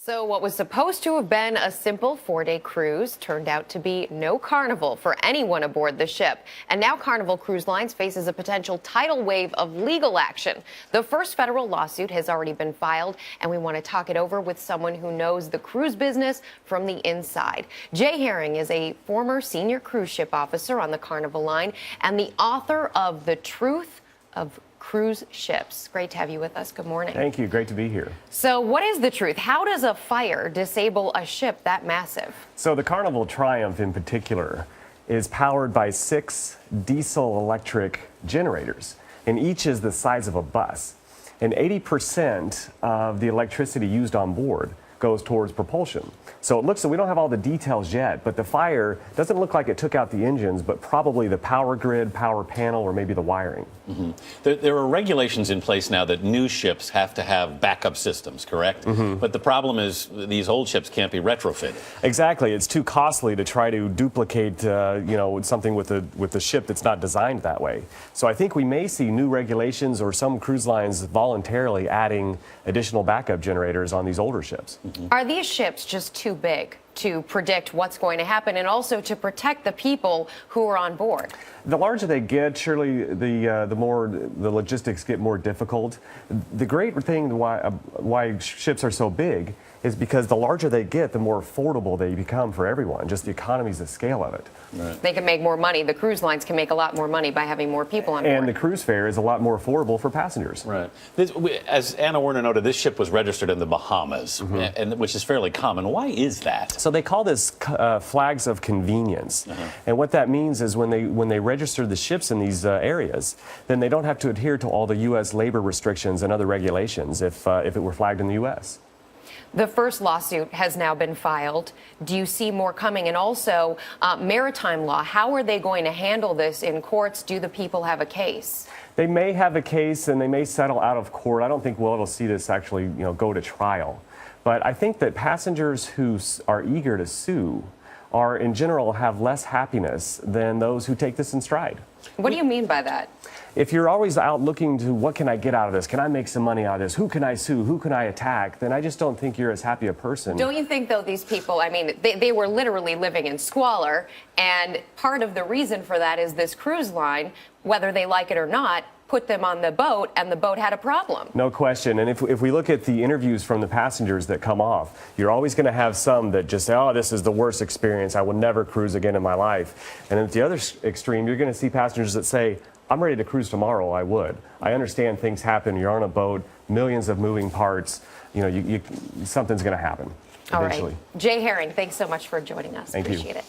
So what was supposed to have been a simple 4-day cruise turned out to be no Carnival for anyone aboard the ship. And now Carnival Cruise Lines faces a potential tidal wave of legal action. The first federal lawsuit has already been filed, and we want to talk it over with someone who knows the cruise business from the inside. Jay Herring is a former senior cruise ship officer on the Carnival line and the author of The Truth of Cruise Ships. Great to have you with us. Good morning. Thank you. Great to be here. So what is the truth? How does a fire disable a ship that massive? So the Carnival Triumph in particular is powered by 6 diesel electric generators, and each is the size of a bus. And 80% of the electricity used on board goes towards propulsion. So it looks like we don't have all the details yet, but the fire doesn't look like it took out the engines, but probably the power grid, power panel, or maybe the wiring. Mm-hmm. There are regulations in place now that new ships have to have backup systems, correct? Mm-hmm. But the problem is these old ships can't be retrofitted. Exactly. It's too costly to try to duplicate, something with the ship that's not designed that way. So I think we may see new regulations or some cruise lines voluntarily adding additional backup generators on these older ships. Mm-hmm. Are these ships just too big to predict what's going to happen and also to protect the people who are on board? The larger they get, surely the more the logistics get more difficult. The great thing why ships are so big is because the larger they get, the more affordable they become for everyone, just the economies of scale of it. Right. They can make more money. The cruise lines can make a lot more money by having more people on board. And the cruise fare is a lot more affordable for passengers. Right. As Anna Werner noted, this ship was registered in the Bahamas, and which is fairly common. Why is that? So they call this flags of convenience. And what that means is when they register the ships in these areas, then they don't have to adhere to all the U.S. labor restrictions and other regulations if it were flagged in the U.S. The first lawsuit has now been filed. Do you see more coming? And also, maritime law, how are they going to handle this in courts? Do the people have a case? They may have a case and they may settle out of court. I don't think we'll ever see this actually go to trial. But I think that passengers who are eager to sue are, in general, have less happiness than those who take this in stride. What do you mean by that? If you're always out looking to what can I get out of this? Can I make some money out of this? Who can I sue? Who can I attack? Then I just don't think you're as happy a person. Don't you think, though, these people, I mean, they were literally living in squalor, and part of the reason for that is this cruise line, whether they like it or not, put them on the boat, and the boat had a problem. No question. And if we look at the interviews from the passengers that come off, you're always going to have some that just say, oh, this is the worst experience. I will never cruise again in my life. And at the other extreme, you're going to see passengers that say, I'm ready to cruise tomorrow. I would. I understand things happen. You're on a boat, millions of moving parts. Something's going to happen eventually. All right. Jay Herring, thanks so much for joining us. Thank you. Appreciate it.